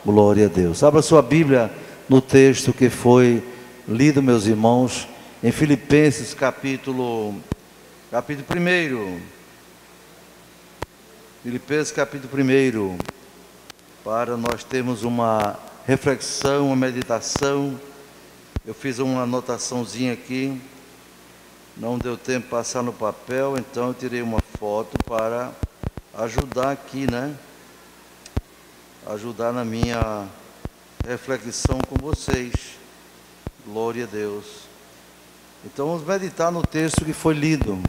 Glória a Deus. Abra sua Bíblia no texto que foi lido, meus irmãos, em Filipenses capítulo 1. Filipenses capítulo 1, para nós termos uma reflexão, uma meditação. Eu fiz uma anotaçãozinha aqui, não deu tempo de passar no papel, então eu tirei uma foto para ajudar aqui, né? Ajudar na minha reflexão com vocês. Glória a Deus. Então vamos meditar no texto que foi lido.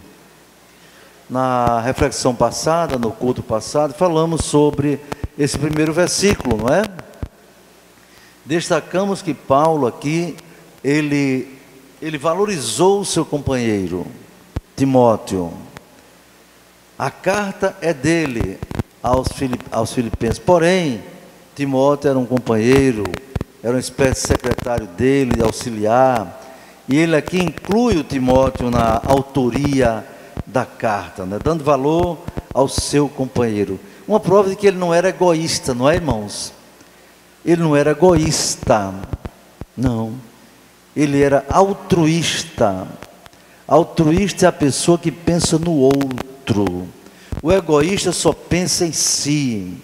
Na reflexão passada, no culto passado, falamos sobre esse primeiro versículo, não é? Destacamos que Paulo aqui, ele valorizou o seu companheiro, Timóteo. A carta é dele aos filipenses, porém, Timóteo era um companheiro, era uma espécie de secretário dele, de auxiliar, e ele aqui inclui o Timóteo na autoria da carta, né? Dando valor ao seu companheiro. Uma prova de que ele não era egoísta, não é, irmãos? Ele não era egoísta, não. Ele era altruísta. Altruísta é a pessoa que pensa no outro. O egoísta só pensa em si,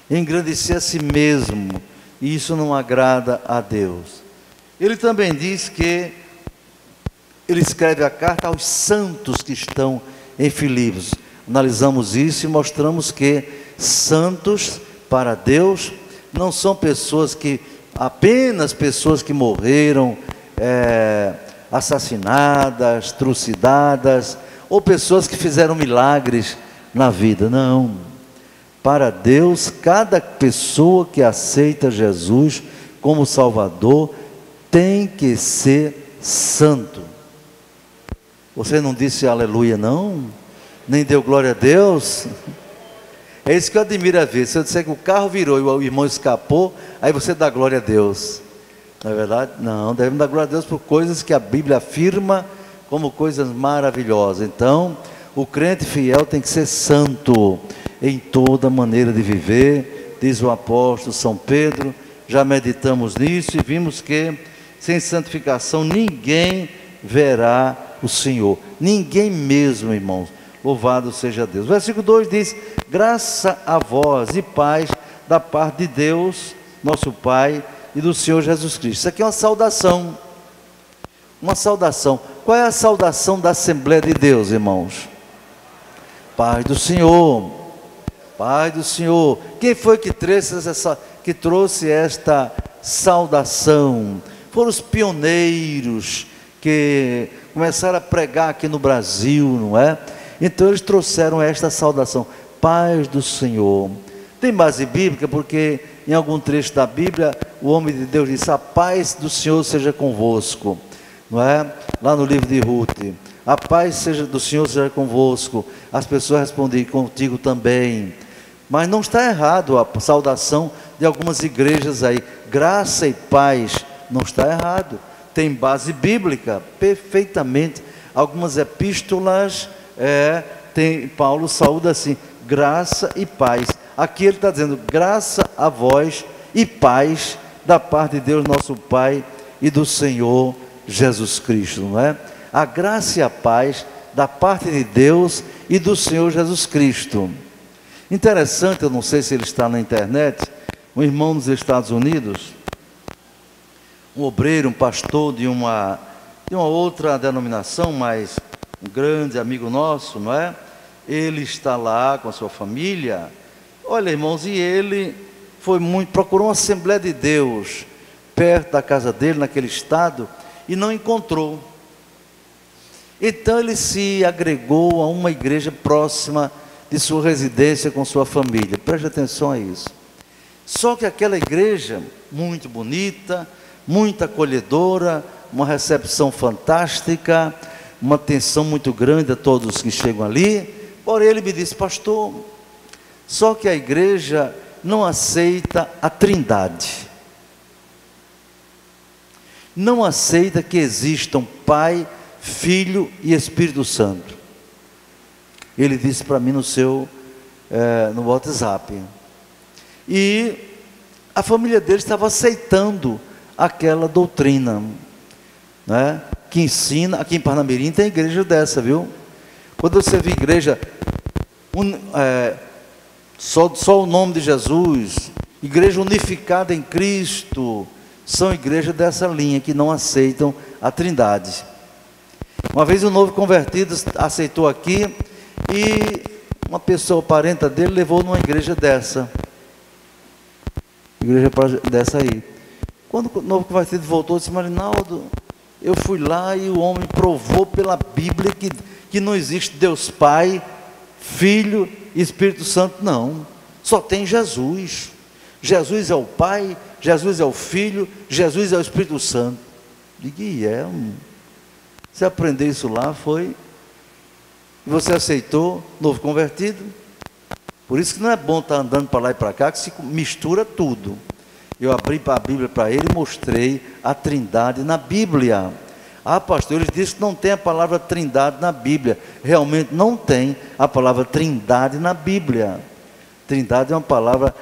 engrandecer a si mesmo, e isso não agrada a Deus. Ele também diz que ele escreve a carta aos santos que estão em Filipos. Analisamos isso e mostramos que santos para Deus não são apenas pessoas que morreram, assassinadas, trucidadas, ou pessoas que fizeram milagres na vida. Não. Para Deus, cada pessoa que aceita Jesus como Salvador tem que ser santo. Você não disse aleluia, não? Nem deu glória a Deus? É isso que eu admiro a ver. Se eu disser que o carro virou e o irmão escapou, aí você dá glória a Deus. Não é verdade? Não, devemos dar glória a Deus por coisas que a Bíblia afirma como coisas maravilhosas. Então, o crente fiel tem que ser santo em toda maneira de viver, diz o apóstolo São Pedro. Já meditamos nisso e vimos que sem santificação ninguém verá o Senhor, ninguém mesmo, irmãos. Louvado seja Deus. Versículo 2 diz: graça a vós e paz da parte de Deus, nosso Pai, e do Senhor Jesus Cristo. Isso aqui é uma saudação. Uma saudação. Qual é a saudação da Assembleia de Deus, irmãos? Paz do Senhor. Paz do Senhor. Quem foi que trouxe esta saudação? Foram os pioneiros que começaram a pregar aqui no Brasil, não é? Então eles trouxeram esta saudação, paz do Senhor. Tem base bíblica, porque em algum trecho da Bíblia, o homem de Deus disse: a paz do Senhor seja convosco, não é? Lá no livro de Ruth, a paz do Senhor seja convosco. As pessoas respondem: contigo também. Mas não está errado a saudação de algumas igrejas aí, graça e paz, não está errado. Tem base bíblica, perfeitamente. Algumas epístolas, Paulo saúda assim, graça e paz. Aqui ele está dizendo, graça a vós e paz da parte de Deus nosso Pai e do Senhor Jesus Cristo, não é? A graça e a paz da parte de Deus e do Senhor Jesus Cristo. Interessante, eu não sei se ele está na internet, um irmão nos Estados Unidos, um obreiro, um pastor de uma outra denominação, mas um grande amigo nosso, não é? Ele está lá com a sua família. Olha, irmãos, e ele procurou uma Assembleia de Deus perto da casa dele, naquele estado, e não encontrou. Então ele se agregou a uma igreja próxima de sua residência com sua família. Preste atenção a isso. Só que aquela igreja, muito bonita, muito acolhedora, uma recepção fantástica, uma atenção muito grande a todos que chegam ali. Porém ele me disse: pastor, só que a igreja não aceita a Trindade. Não aceita que existam Pai, Filho e Espírito Santo. Ele disse para mim no WhatsApp. E a família dele estava aceitando aquela doutrina, né? Que ensina, aqui em Parnamirim tem igreja dessa, viu? Quando você vê igreja, só o nome de Jesus, igreja unificada em Cristo, são igrejas dessa linha, que não aceitam a Trindade. Uma vez um novo convertido aceitou aqui, e uma pessoa parenta dele levou numa igreja dessa. Igreja dessa aí. Quando o novo convertido voltou, disse: Marinaldo, eu fui lá e o homem provou pela Bíblia que não existe Deus Pai, Filho e Espírito Santo, não. Só tem Jesus. Jesus é o Pai, Jesus é o Filho, Jesus é o Espírito Santo. Digo: você aprendeu isso lá, foi? E você aceitou, novo convertido? Por isso que não é bom estar andando para lá e para cá, que se mistura tudo. Eu abri a Bíblia para ele e mostrei a Trindade na Bíblia. Ah, pastor, eles dizem que não tem a palavra Trindade na Bíblia. Realmente não tem a palavra Trindade na Bíblia. Trindade é uma palavra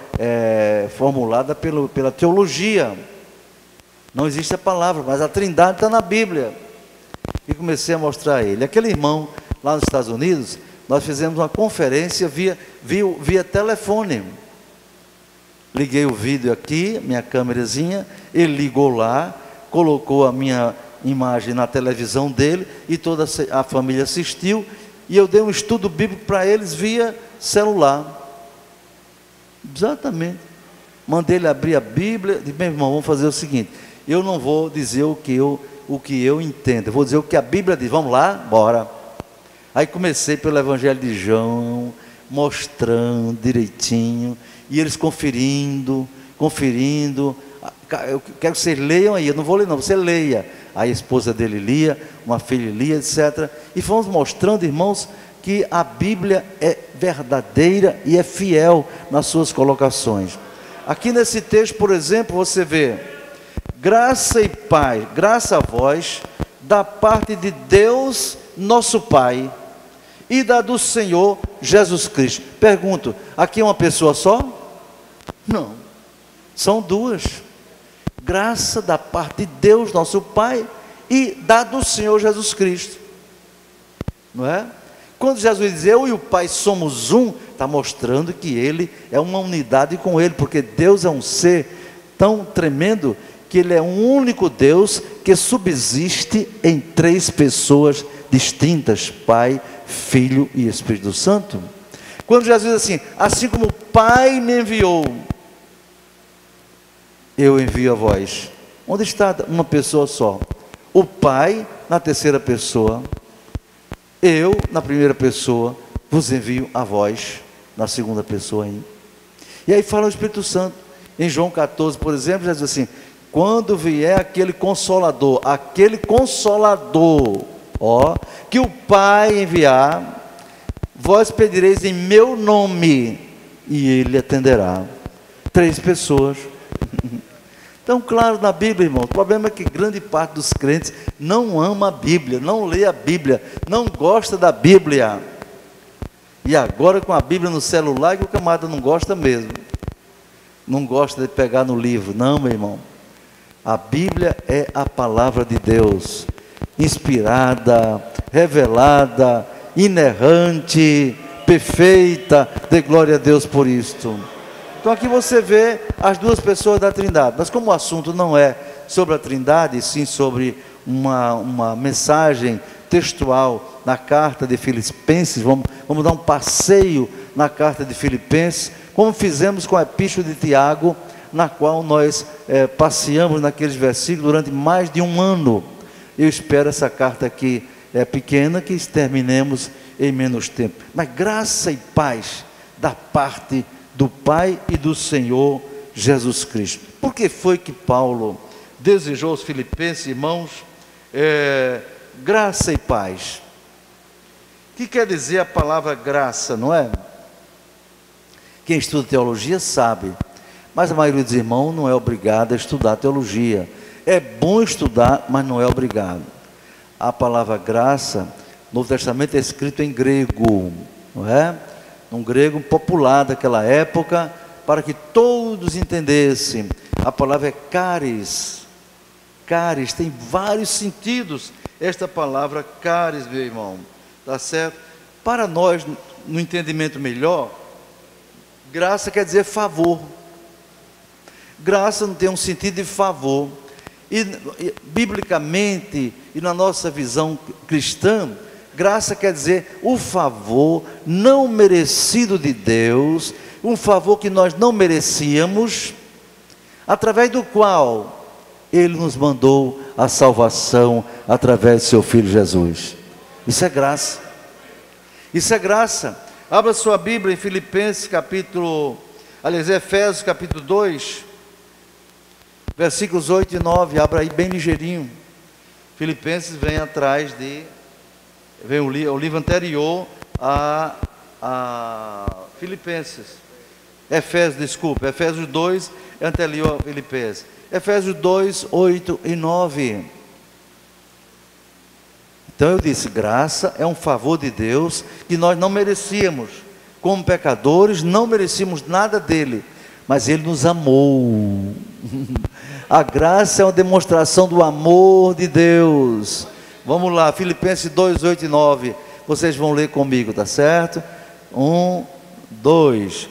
formulada pela teologia. Não existe a palavra, mas a Trindade está na Bíblia. E comecei a mostrar a ele. Aquele irmão lá nos Estados Unidos, nós fizemos uma conferência via telefone. Liguei o vídeo aqui, minha câmerazinha, ele ligou lá, colocou a minha imagem na televisão dele, e toda a família assistiu, e eu dei um estudo bíblico para eles via celular. Exatamente. Mandei ele abrir a Bíblia, disse: meu irmão, vamos fazer o seguinte, eu não vou dizer o que eu entendo, eu vou dizer o que a Bíblia diz. Vamos lá? Bora. Aí comecei pelo Evangelho de João, mostrando direitinho, e eles conferindo. Eu quero que vocês leiam aí, eu não vou ler não, você leia. Aí a esposa dele lia, uma filha lia, etc. E fomos mostrando, irmãos, que a Bíblia é verdadeira e é fiel nas suas colocações. Aqui nesse texto, por exemplo, você vê: graça e paz, graça a vós, da parte de Deus, nosso Pai, e da do Senhor Jesus Cristo. Pergunto, aqui é uma pessoa só? Não, são duas. Graça da parte de Deus, nosso Pai, e da do Senhor Jesus Cristo. Não é? Quando Jesus diz: eu e o Pai somos um, está mostrando que Ele é uma unidade com Ele, porque Deus é um ser tão tremendo, que Ele é um único Deus, que subsiste em três pessoas distintas: Pai, Filho e Espírito Santo. Quando Jesus diz assim: assim como o Pai me enviou, eu envio a vós. Onde está uma pessoa só? O Pai na terceira pessoa, eu na primeira pessoa, vos envio a vós na segunda pessoa aí. E aí fala o Espírito Santo. Em João 14, por exemplo, já diz assim: quando vier aquele consolador, que o Pai enviar, vós pedireis em meu nome, e Ele atenderá. Três pessoas. Então, claro, na Bíblia, irmão, o problema é que grande parte dos crentes não ama a Bíblia, não lê a Bíblia, não gosta da Bíblia. E agora com a Bíblia no celular, que o camarada não gosta mesmo. Não gosta de pegar no livro. Não, meu irmão. A Bíblia é a palavra de Deus, inspirada, revelada, inerrante, perfeita. Dê glória a Deus por isto. Então aqui você vê as duas pessoas da Trindade. Mas como o assunto não é sobre a Trindade, sim sobre uma mensagem textual na carta de Filipenses, vamos dar um passeio na carta de Filipenses, como fizemos com a epístola de Tiago, na qual nós passeamos naqueles versículos durante mais de um ano. Eu espero essa carta aqui pequena, que terminemos em menos tempo. Mas graça e paz da parte do Pai e do Senhor Jesus Cristo. Por que foi que Paulo desejou aos filipenses, irmãos, graça e paz? O que quer dizer a palavra graça, não é? Quem estuda teologia sabe, mas a maioria dos irmãos não é obrigada a estudar teologia. É bom estudar, mas não é obrigado. A palavra graça, no Novo Testamento, é escrito em grego, não é? Um grego popular daquela época, para que todos entendessem. A palavra é caris. Caris tem vários sentidos. Esta palavra caris, meu irmão, tá certo? Para nós, no entendimento melhor, graça quer dizer favor. Graça não tem um sentido de favor. E biblicamente, e na nossa visão cristã, graça quer dizer o favor não merecido de Deus, um favor que nós não merecíamos, através do qual Ele nos mandou a salvação através de seu Filho Jesus. Isso é graça. Isso é graça. Abra sua Bíblia em Filipenses Efésios capítulo 2, versículos 8 e 9, abra aí bem ligeirinho. Filipenses vem atrás vem o livro anterior a Filipenses. Efésios 2 é anterior a Filipenses. Efésios 2, 8 e 9. Então eu disse, graça é um favor de Deus que nós não merecíamos. Como pecadores, não merecíamos nada dele, mas ele nos amou. A graça é uma demonstração do amor de Deus. Vamos lá, Filipenses 2, 8 e 9. Vocês vão ler comigo, tá certo? 1, 2.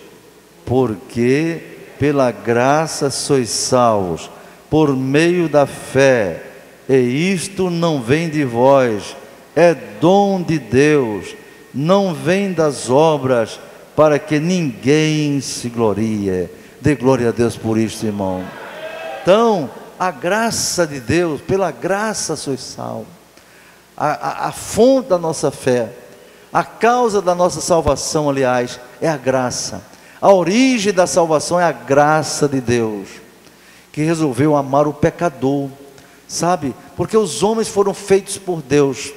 Porque pela graça sois salvos, por meio da fé, e isto não vem de vós, é dom de Deus, não vem das obras, para que ninguém se glorie. Dê glória a Deus por isto, irmão. Então, a graça de Deus, pela graça sois salvos. A fonte da nossa fé, a causa da nossa salvação, aliás, é a graça. A origem da salvação é a graça de Deus, que resolveu amar o pecador, sabe? Porque os homens foram feitos por Deus,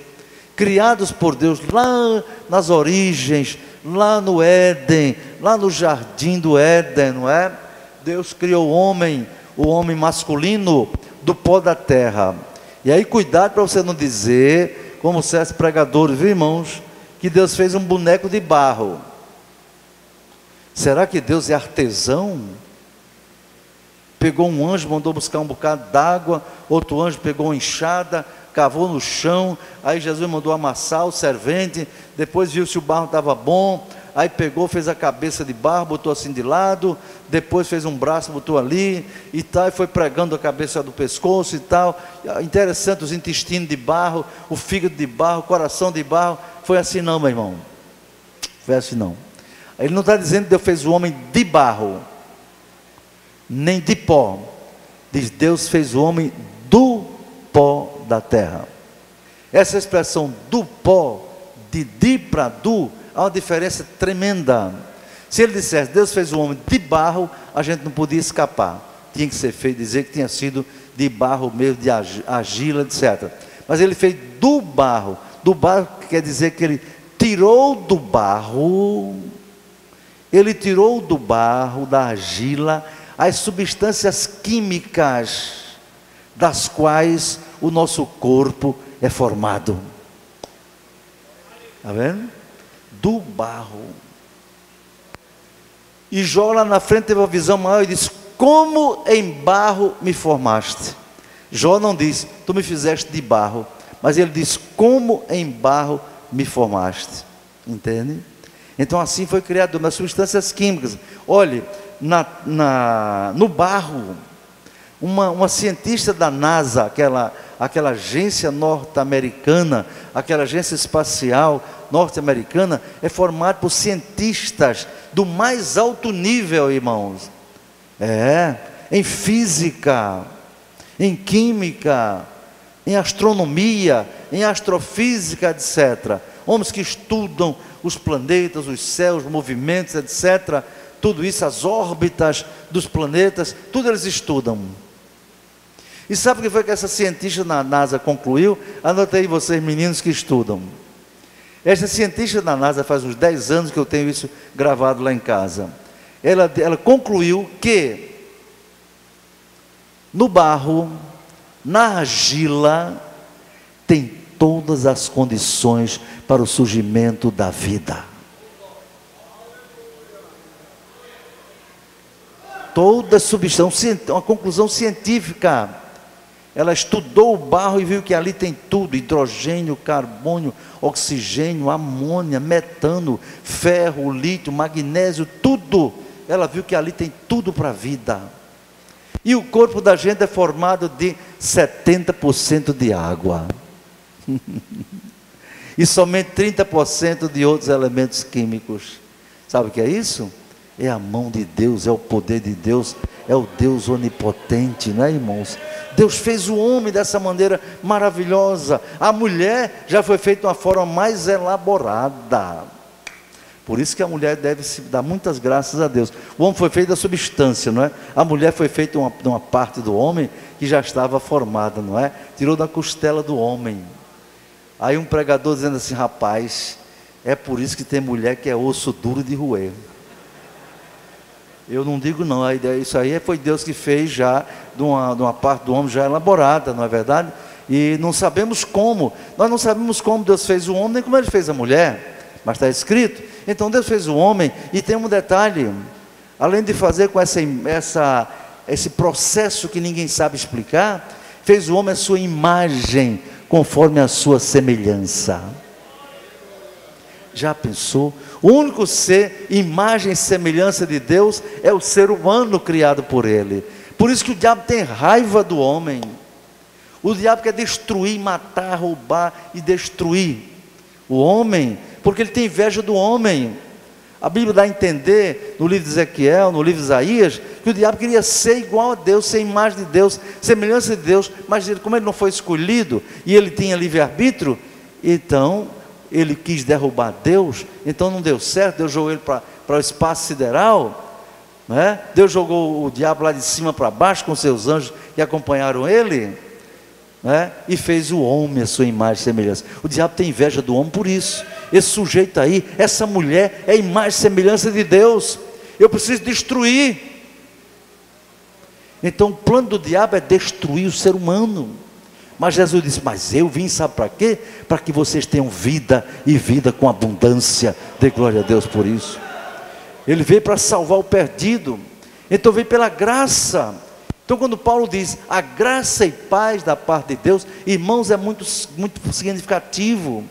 criados por Deus, lá nas origens, lá no Éden, lá no jardim do Éden, não é? Deus criou o homem masculino do pó da terra. E aí cuidado para você não dizer, como certos pregadores, viu, irmãos, que Deus fez um boneco de barro. Será que Deus é artesão? Pegou um anjo, mandou buscar um bocado d'água, outro anjo pegou uma enxada, cavou no chão, aí Jesus mandou amassar o servente, depois viu se o barro estava bom, aí pegou, fez a cabeça de barro, botou assim de lado, depois fez um braço, botou ali, e tal, e foi pregando a cabeça do pescoço e tal. Interessante, os intestinos de barro, o fígado de barro, o coração de barro. Foi assim não, meu irmão, foi assim não. Ele não está dizendo que Deus fez o homem de barro, nem de pó. Diz, Deus fez o homem do pó da terra. Essa expressão do pó, de para do, há uma diferença tremenda. Se ele dissesse, Deus fez o homem de barro, a gente não podia escapar. Tinha que ser feito, dizer que tinha sido de barro mesmo, de argila, etc. Mas ele fez do barro quer dizer que ele tirou do barro, da argila, as substâncias químicas das quais o nosso corpo é formado. Está vendo? Do barro. E Jó lá na frente teve uma visão maior e disse, como em barro me formaste. Jó não diz, tu me fizeste de barro, mas ele diz, como em barro me formaste. Entende? Então assim foi criado nas substâncias químicas. Olhe, no barro, uma cientista da NASA, aquela agência norte-americana, aquela agência espacial norte-americana, é formada por cientistas do mais alto nível, irmãos. Em física, em química, em astronomia, em astrofísica, etc. Homens que estudam os planetas, os céus, os movimentos, etc. Tudo isso, as órbitas dos planetas, tudo eles estudam. E sabe o que foi que essa cientista na NASA concluiu? Anotei vocês, meninos que estudam. Essa cientista da NASA, faz uns 10 anos que eu tenho isso gravado lá em casa. Ela concluiu que no barro, na argila, tem todas as condições para o surgimento da vida. toda a substância, uma conclusão científica. Ela estudou o barro e viu que ali tem tudo: hidrogênio, carbono, oxigênio, amônia, metano, ferro, lítio, magnésio, tudo. Ela viu que ali tem tudo para a vida. E o corpo da gente é formado de 70% de água. E somente 30% de outros elementos químicos. Sabe o que é isso? É a mão de Deus, é o poder de Deus, é o Deus onipotente, não é, irmãos? Deus fez o homem dessa maneira maravilhosa. A mulher já foi feita de uma forma mais elaborada. Por isso que a mulher deve se dar muitas graças a Deus. O homem foi feito da substância, não é? A mulher foi feita de uma parte do homem que já estava formada, não é? Tirou da costela do homem. Aí um pregador dizendo assim: rapaz, é por isso que tem mulher que é osso duro de roer. Eu não digo não, a ideia, isso aí foi Deus que fez já de uma parte do homem já elaborada, não é verdade? E não sabemos como, nós não sabemos como Deus fez o homem, nem como Ele fez a mulher, mas está escrito. Então Deus fez o homem, e tem um detalhe: além de fazer com esse processo que ninguém sabe explicar, fez o homem a sua imagem, conforme a sua semelhança. Já pensou? O único ser, imagem e semelhança de Deus, é o ser humano criado por Ele. Por isso que o diabo tem raiva do homem. O diabo quer destruir, matar, roubar e destruir o homem, porque ele tem inveja do homem. A Bíblia dá a entender, no livro de Ezequiel, no livro de Isaías, que o diabo queria ser igual a Deus, ser imagem de Deus, semelhança de Deus, mas como ele não foi escolhido, e ele tinha livre-arbítrio, então ele quis derrubar Deus, então não deu certo. Deus jogou ele para o espaço sideral, né? Deus jogou o diabo lá de cima para baixo, com seus anjos que acompanharam ele, né? E fez o homem a sua imagem e semelhança. O diabo tem inveja do homem por isso. Esse sujeito aí, essa mulher, é a imagem e semelhança de Deus. Eu preciso destruir. Então o plano do diabo é destruir o ser humano. Mas Jesus disse: mas eu vim, sabe para quê? Para que vocês tenham vida, e vida com abundância. Dê glória a Deus por isso. Ele veio para salvar o perdido. Então veio pela graça. Então quando Paulo diz a graça e paz da parte de Deus, irmãos, é muito significativo.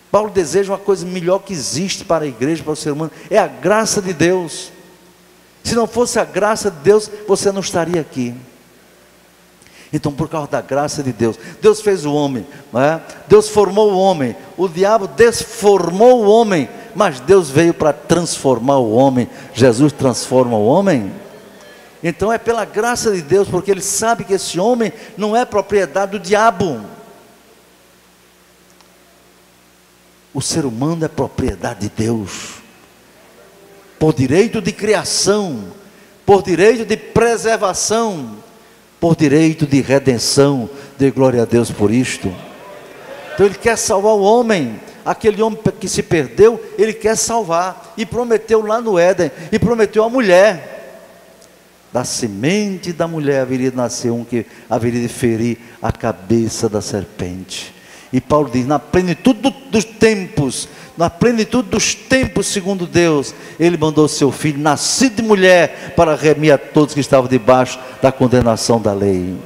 Paulo deseja uma coisa melhor que existe para a igreja, para o ser humano: é a graça de Deus. Se não fosse a graça de Deus, você não estaria aqui. Então, por causa da graça de Deus, Deus fez o homem, não é? Deus formou o homem. O diabo desformou o homem, mas Deus veio para transformar o homem. Jesus transforma o homem. Então é pela graça de Deus, porque Ele sabe que esse homem não é propriedade do diabo. O ser humano é propriedade de Deus, por direito de criação, por direito de preservação, por direito de redenção. Dê glória a Deus por isto. Então Ele quer salvar o homem. Aquele homem que se perdeu, Ele quer salvar. E prometeu lá no Éden, e prometeu à mulher: da semente da mulher haveria de nascer um que haveria de ferir a cabeça da serpente. E Paulo diz: na plenitude dos tempos, na plenitude dos tempos, segundo Deus, Ele mandou seu Filho, nascido de mulher, para remir a todos que estavam debaixo da condenação da lei.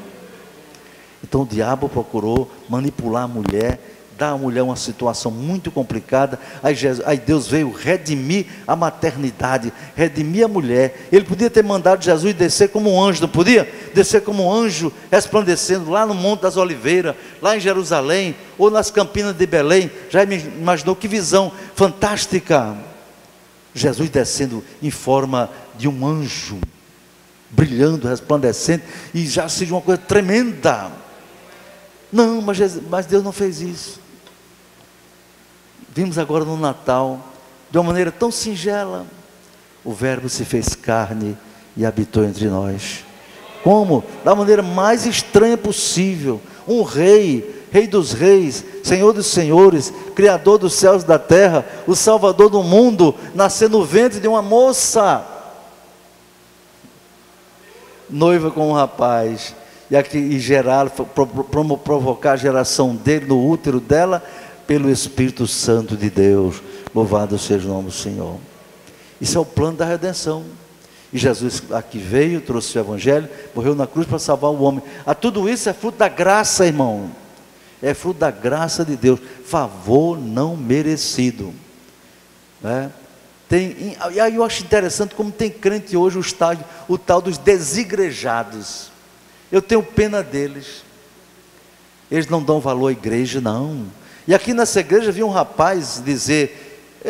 Então o diabo procurou manipular a mulher, dar à mulher uma situação muito complicada. Aí Deus veio redimir a maternidade, redimir a mulher. Ele podia ter mandado Jesus descer como um anjo, não podia? Descer como um anjo, resplandecendo lá no Monte das Oliveiras, lá em Jerusalém, ou nas campinas de Belém. Já imaginou que visão fantástica? Jesus descendo em forma de um anjo, brilhando, resplandecendo, e já seja uma coisa tremenda. Não, mas Deus não fez isso. Vimos agora no Natal, de uma maneira tão singela, o Verbo se fez carne e habitou entre nós. Como? Da maneira mais estranha possível. Um rei, Rei dos reis, Senhor dos senhores, Criador dos céus e da terra, o Salvador do mundo, nasceu no ventre de uma moça, noiva com um rapaz, e gerar, provocar a geração dele no útero dela, pelo Espírito Santo de Deus. Louvado seja o nome do Senhor. Isso é o plano da redenção. E Jesus aqui veio, trouxe o Evangelho, morreu na cruz para salvar o homem. Tudo isso é fruto da graça, irmão. É fruto da graça de Deus. Favor não merecido. Né? E aí eu acho interessante como tem crente hoje o tal dos desigrejados. Eu tenho pena deles. Eles não dão valor à igreja, não. E aqui nessa igreja vi um rapaz dizer: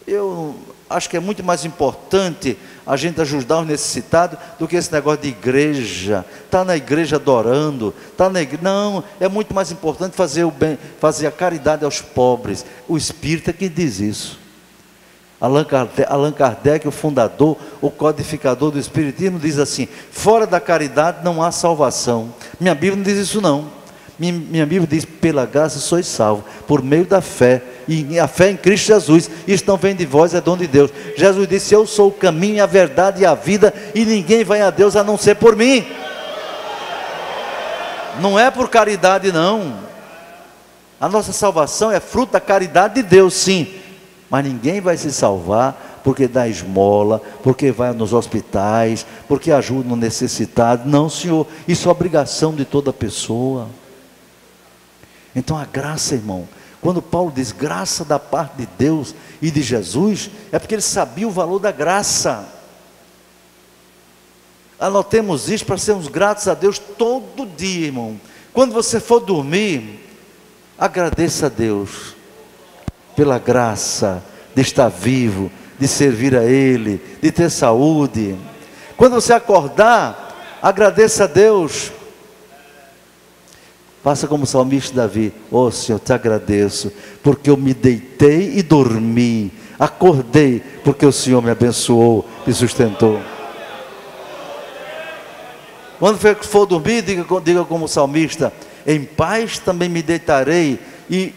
eu acho que é muito mais importante a gente ajudar os necessitados do que esse negócio de igreja. Está na igreja adorando, não, é muito mais importante fazer o bem, fazer a caridade aos pobres. O Espírito é que diz isso. Allan Kardec, o fundador, o codificador do Espiritismo, diz assim: fora da caridade não há salvação. Minha Bíblia não diz isso não. Minha Bíblia diz: pela graça sois salvos, por meio da fé, e a fé em Cristo Jesus. Isso não vem de vós, é dom de Deus. Jesus disse: eu sou o caminho, a verdade e a vida, e ninguém vai a Deus a não ser por mim. Não é por caridade não. A nossa salvação é fruto da caridade de Deus, sim. Mas ninguém vai se salvar porque dá esmola, porque vai nos hospitais, porque ajuda no necessitado. Não, Senhor, isso é obrigação de toda pessoa. Então a graça, irmão, quando Paulo diz graça da parte de Deus e de Jesus, é porque ele sabia o valor da graça. Anotemos isso para sermos gratos a Deus todo dia, irmão. Quando você for dormir, agradeça a Deus pela graça de estar vivo, de servir a Ele, de ter saúde. Quando você acordar, agradeça a Deus. Faça como o salmista Davi: ó Senhor, te agradeço, porque eu me deitei e dormi, acordei, porque o Senhor me abençoou, me sustentou. Quando for dormir, diga como o salmista: em paz também me deitarei e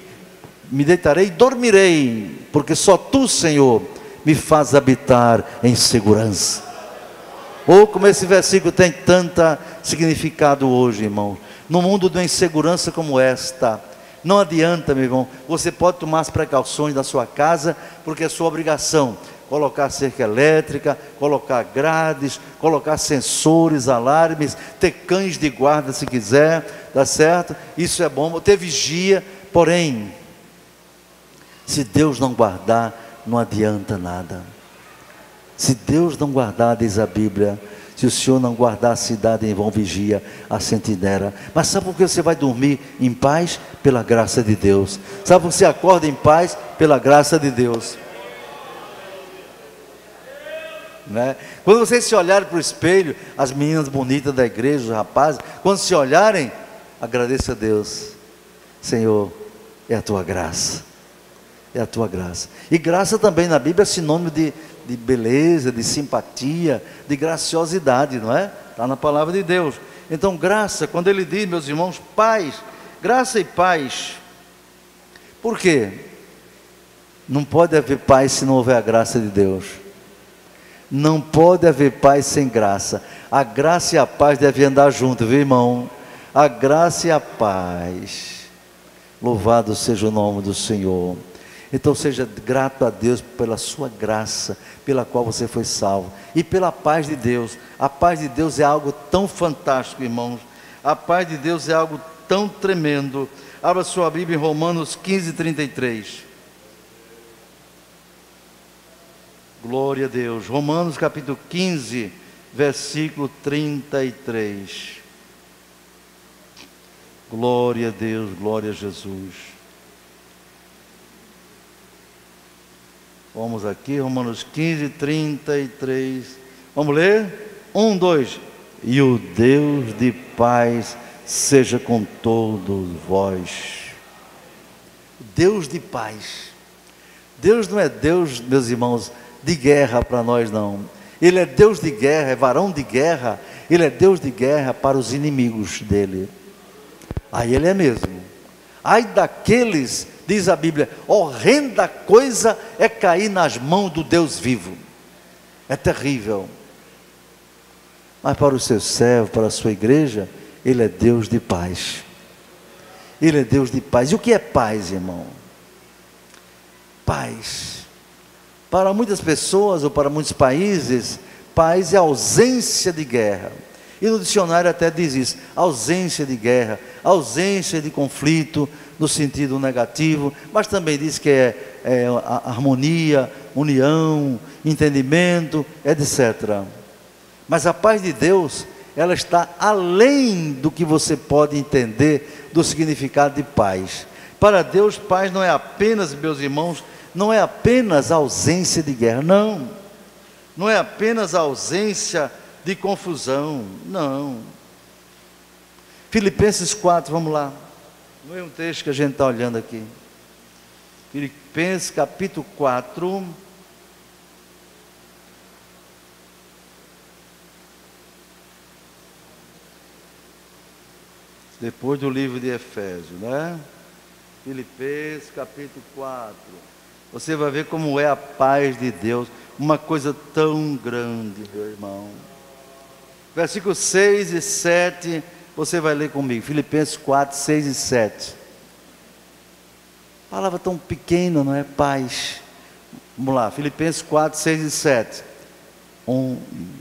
dormirei, porque só Tu, Senhor, me faz habitar em segurança. Como esse versículo tem tanto significado hoje, irmão. No mundo de uma insegurança como esta, não adianta, meu irmão, você pode tomar as precauções da sua casa, porque é sua obrigação colocar cerca elétrica, colocar grades, colocar sensores, alarmes, ter cães de guarda se quiser, tá certo? Isso é bom, ter vigia, porém, se Deus não guardar, não adianta nada. Se Deus não guardar, diz a Bíblia, se o Senhor não guardar a cidade em vão vigia a sentinela. Mas sabe por que você vai dormir em paz? Pela graça de Deus. Sabe por que você acorda em paz? Pela graça de Deus. Né? Quando vocês se olharem para o espelho, as meninas bonitas da igreja, os rapazes, quando se olharem, agradeça a Deus. Senhor, é a Tua graça. É a Tua graça. E graça também na Bíblia é sinônimo de beleza, de simpatia, de graciosidade, não é? Está na palavra de Deus. Então graça, quando ele diz, meus irmãos, paz, graça e paz. Por quê? Não pode haver paz se não houver a graça de Deus. Não pode haver paz sem graça. A graça e a paz devem andar juntos, viu, irmão? A graça e a paz. Louvado seja o nome do Senhor. Então seja grato a Deus pela sua graça, pela qual você foi salvo, e pela paz de Deus. A paz de Deus é algo tão fantástico, irmãos. A paz de Deus é algo tão tremendo. Abra sua Bíblia em Romanos 15:33. Glória a Deus. Romanos capítulo 15, versículo 33. Glória a Deus, glória a Jesus. Vamos aqui, Romanos 15:33. Vamos ler? 1, 2. E o Deus de paz seja com todos vós. Deus de paz. Deus não é Deus, meus irmãos, de guerra para nós, não. Ele é Deus de guerra, é varão de guerra. Ele é Deus de guerra para os inimigos dele. Aí ele é mesmo. Ai daqueles, diz a Bíblia, horrenda coisa é cair nas mãos do Deus vivo. É terrível. Mas para o seu servo, para a sua igreja, Ele é Deus de paz. Ele é Deus de paz. E o que é paz, irmão? Paz. Para muitas pessoas ou para muitos países, paz é ausência de guerra. E no dicionário até diz isso: ausência de guerra, ausência de conflito, no sentido negativo, mas também diz que é harmonia, união, entendimento, etc. Mas a paz de Deus, ela está além do que você pode entender do significado de paz. Para Deus, paz não é apenas, meus irmãos, não é apenas a ausência de guerra, não é apenas a ausência de confusão, não. Filipenses 4, vamos lá, no mesmo texto que a gente está olhando aqui, Filipenses capítulo 4, depois do livro de Efésios, né? Filipenses capítulo 4, você vai ver como é a paz de Deus, uma coisa tão grande, meu irmão. Versículos 6 e 7, você vai ler comigo, Filipenses 4, 6 e 7. Palavra tão pequena, não é? Paz. Vamos lá, Filipenses 4, 6 e 7. 1,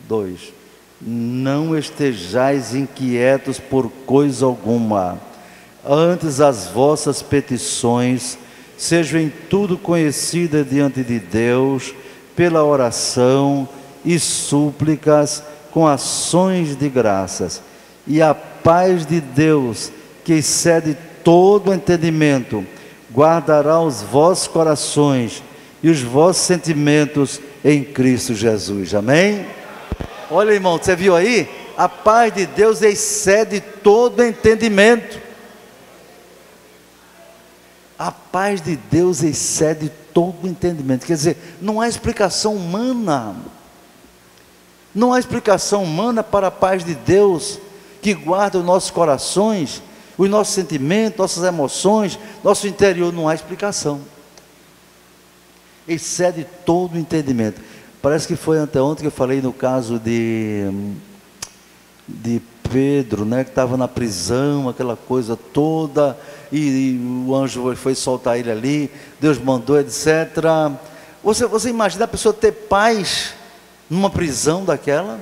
2. Não estejais inquietos por coisa alguma, antes as vossas petições sejam em tudo conhecidas diante de Deus, pela oração e súplicas, com ações de graças. E a paz de Deus, que excede todo entendimento, guardará os vossos corações e os vossos sentimentos em Cristo Jesus. Amém? Olha, irmão, você viu aí? A paz de Deus excede todo entendimento. A paz de Deus excede todo entendimento. Quer dizer, não há explicação humana. Não há explicação humana para a paz de Deus, que guarda os nossos corações, os nossos sentimentos, nossas emoções, nosso interior. Não há explicação. Excede todo entendimento. Parece que foi anteontem que eu falei no caso de Pedro, né, que estava na prisão, aquela coisa toda, e o anjo foi soltar ele ali, Deus mandou, etc. Você imagina a pessoa ter paz numa prisão daquela,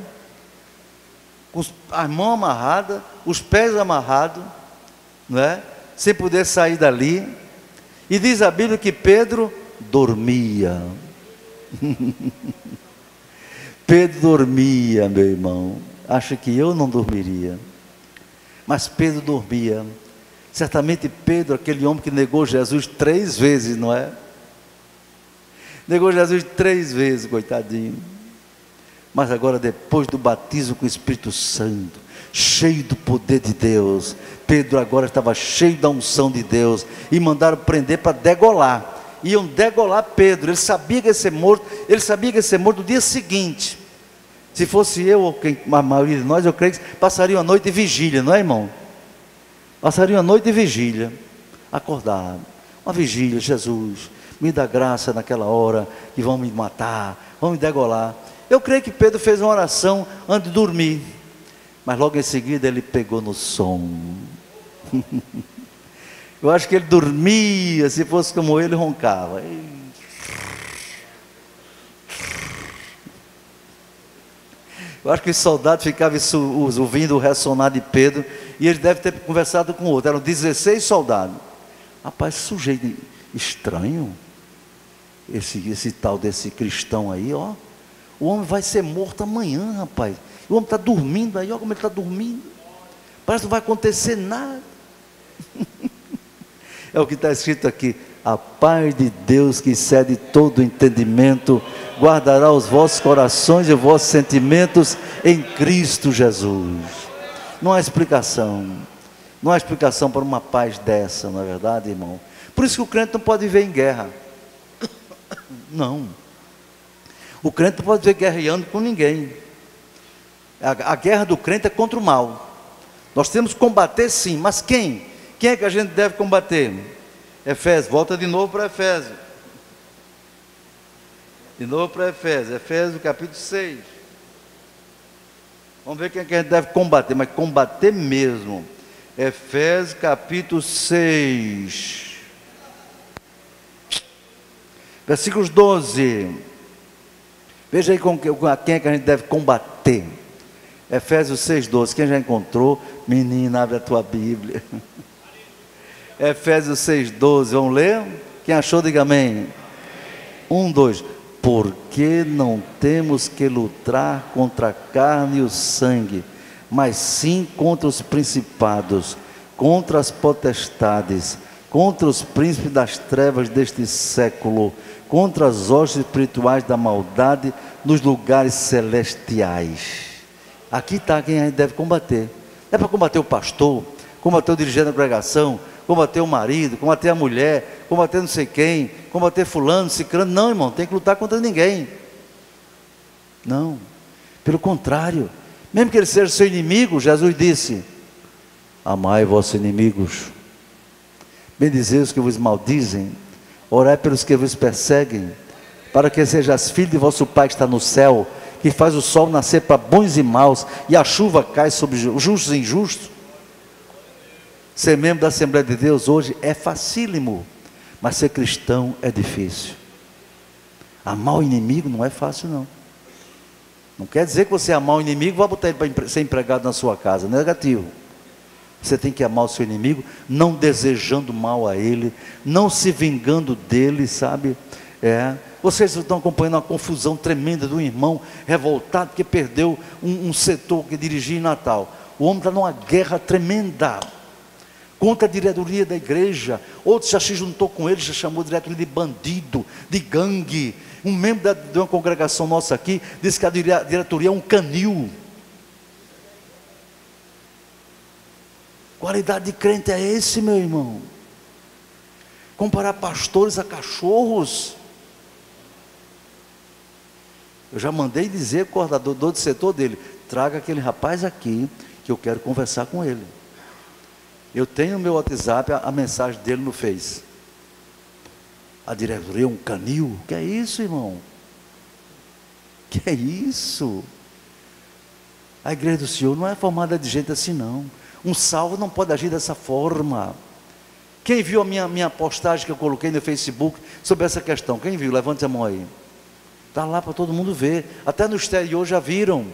com as mãos amarradas, os pés amarrados, né, sem poder sair dali, e diz a Bíblia que Pedro dormia. Pedro dormia, meu irmão. Acha que eu não dormiria? Mas Pedro dormia. Certamente Pedro, aquele homem que negou Jesus 3 vezes, não é? Negou Jesus 3 vezes, coitadinho. Mas agora, depois do batismo com o Espírito Santo, cheio do poder de Deus, Pedro agora estava cheio da unção de Deus, e mandaram prender para degolar. Iam degolar Pedro. Ele sabia que ia ser morto. Ele sabia que ia ser morto no dia seguinte. Se fosse eu ou a maioria de nós, eu creio que passariam a noite de vigília, não é, irmão? Passariam a noite de vigília, acordado, uma vigília. Jesus, me dá graça naquela hora que vão me matar, vão me degolar. Eu creio que Pedro fez uma oração antes de dormir, mas logo em seguida ele pegou no sono. Eu acho que ele dormia, se fosse como ele, roncava. Eu acho que os soldados ficavam ouvindo o ressonar de Pedro, e ele deve ter conversado com outro. Eram 16 soldados. Rapaz, sujeito estranho, esse tal desse cristão aí, ó. O homem vai ser morto amanhã, rapaz. O homem está dormindo aí, olha como ele está dormindo. Parece que não vai acontecer nada. É o que está escrito aqui: a paz de Deus, que excede todo entendimento, guardará os vossos corações e os vossos sentimentos em Cristo Jesus. Não há explicação. Não há explicação para uma paz dessa, não é verdade, irmão? Por isso que o crente não pode viver em guerra. Não. O crente não pode viver guerreando com ninguém. A guerra do crente é contra o mal. Nós temos que combater, sim, mas quem? Quem é que a gente deve combater? Efésios, volta de novo para Efésios. De novo para Efésios, Efésios capítulo 6. Vamos ver quem é que a gente deve combater, mas combater mesmo. Efésios capítulo 6. Versículos 12. Veja aí com quem é que a gente deve combater. Efésios 6,12, quem já encontrou? Menina, abre a tua Bíblia. Efésios 6,12, vamos ler? Quem achou, diga amém. 1, 2. Porque não temos que lutar contra a carne e o sangue, mas sim contra os principados, contra as potestades, contra os príncipes das trevas deste século, contra as hostes espirituais da maldade nos lugares celestiais. Aqui está quem a gente deve combater. Não é para combater o pastor, combater o dirigente da congregação, combater o marido, combater a mulher, combater não sei quem, combater fulano, ciclano. Não, irmão, tem que lutar contra ninguém. Não, pelo contrário, mesmo que ele seja seu inimigo, Jesus disse: amai vossos inimigos, bendizei os que vos maldizem, orai pelos que vos perseguem, para que sejais filhos de vosso Pai que está no céu, que faz o sol nascer para bons e maus, e a chuva cai sobre justos e injustos. Ser membro da Assembleia de Deus hoje é facílimo, mas ser cristão é difícil. Amar o inimigo não é fácil, não. Não quer dizer que você amar o inimigo vai botar ele para ser empregado na sua casa, negativo. Você tem que amar o seu inimigo, não desejando mal a ele, não se vingando dele, sabe? Vocês estão acompanhando uma confusão tremenda do irmão revoltado que perdeu um setor que dirigia em Natal. O homem está numa guerra tremenda contra a diretoria da igreja. Outro já se juntou com ele, já chamou a diretoria de bandido, de gangue. Um membro de uma congregação nossa aqui disse que a diretoria é um canil. Qualidade de crente é esse, meu irmão? Comparar pastores a cachorros. Eu já mandei dizer ao coordenador do setor dele: traga aquele rapaz aqui, que eu quero conversar com ele. Eu tenho no meu WhatsApp a mensagem dele no Face. A diretoria é um canil? Que é isso, irmão? Que é isso? A igreja do Senhor não é formada de gente assim, não. Um salvo não pode agir dessa forma. Quem viu a minha postagem que eu coloquei no Facebook sobre essa questão? Quem viu? Levante a mão aí. Está lá para todo mundo ver. Até no exterior já viram.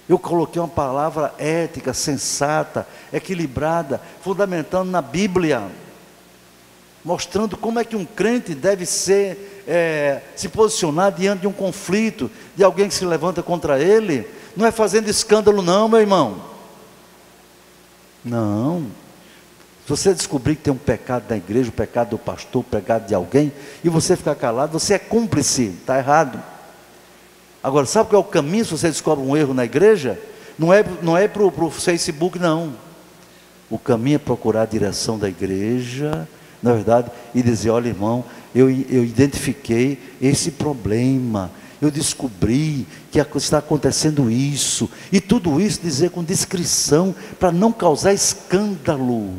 Eu coloquei uma palavra ética, sensata, equilibrada, fundamentando na Bíblia, mostrando como é que um crente deve se posicionar diante de um conflito, de alguém que se levanta contra ele. Não é fazendo escândalo não, meu irmão. Não. Se você descobrir que tem um pecado na igreja, o pecado do pastor, o pecado de alguém, e você ficar calado, você é cúmplice, está errado. Agora, sabe qual é o caminho se você descobre um erro na igreja? Não é para o Facebook, não. O caminho é procurar a direção da igreja, na verdade, e dizer: olha, irmão, eu identifiquei esse problema, eu descobri que está acontecendo isso, e tudo isso dizer com discrição, para não causar escândalo.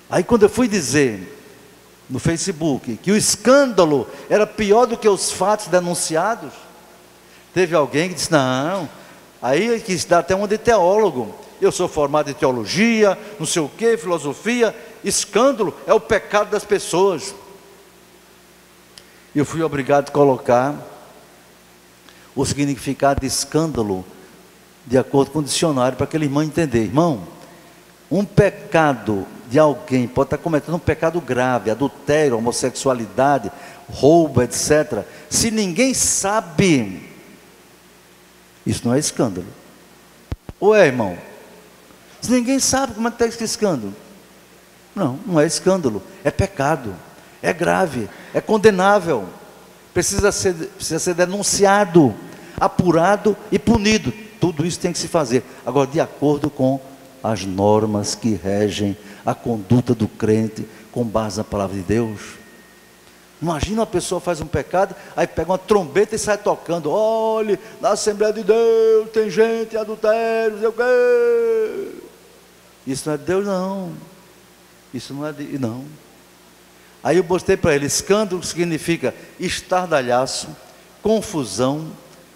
Aí quando eu fui dizer no Facebook que o escândalo era pior do que os fatos denunciados, teve alguém que disse: não, aí quis dar até uma de teólogo. Eu sou formado em teologia, não sei o que, filosofia. Escândalo é o pecado das pessoas. Eu fui obrigado a colocar o significado de escândalo de acordo com o dicionário, para aquele irmão entender. Irmão, um pecado de alguém pode estar cometendo um pecado grave, adultério, homossexualidade, roubo, etc. Se ninguém sabe, isso não é escândalo. Ou é, irmão? Se ninguém sabe, como é que está esse escândalo? Não, não é escândalo, é pecado, é grave, é condenável, precisa ser denunciado, apurado e punido. Tudo isso tem que se fazer, agora de acordo com as normas que regem a conduta do crente, com base na palavra de Deus. Imagina uma pessoa faz um pecado, aí pega uma trombeta e sai tocando: olhe, na Assembleia de Deus tem gente em adultério, não sei o quê. Isso não é de Deus, não. Isso não é de, não. Aí eu mostrei para ele: escândalo significa estardalhaço, confusão,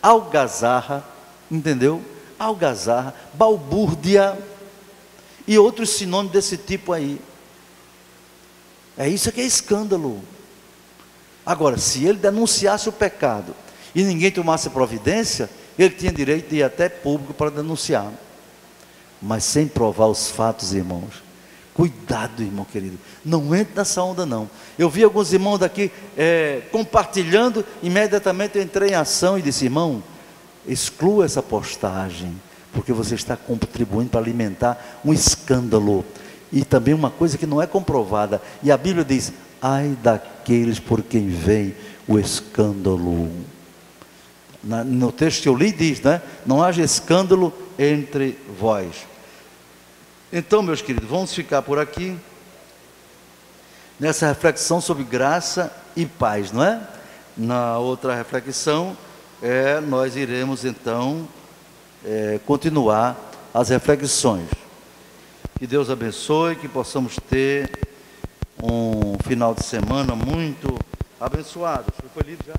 algazarra, entendeu? Algazarra, balbúrdia e outros sinônimos desse tipo aí. É isso que é escândalo. Agora, se ele denunciasse o pecado e ninguém tomasse providência, ele tinha direito de ir até público para denunciar, mas sem provar os fatos, irmãos. Cuidado, irmão querido, não entre nessa onda não. Eu vi alguns irmãos daqui compartilhando, imediatamente eu entrei em ação e disse: irmão, exclua essa postagem, porque você está contribuindo para alimentar um escândalo, e também uma coisa que não é comprovada, e a Bíblia diz: ai daqueles por quem vem o escândalo. No texto que eu li diz, né? Não haja escândalo entre vós. Então, meus queridos, vamos ficar por aqui, nessa reflexão sobre graça e paz, não é? Na outra reflexão, nós iremos então continuar as reflexões. Que Deus abençoe, que possamos ter um final de semana muito abençoado. Foi lido já?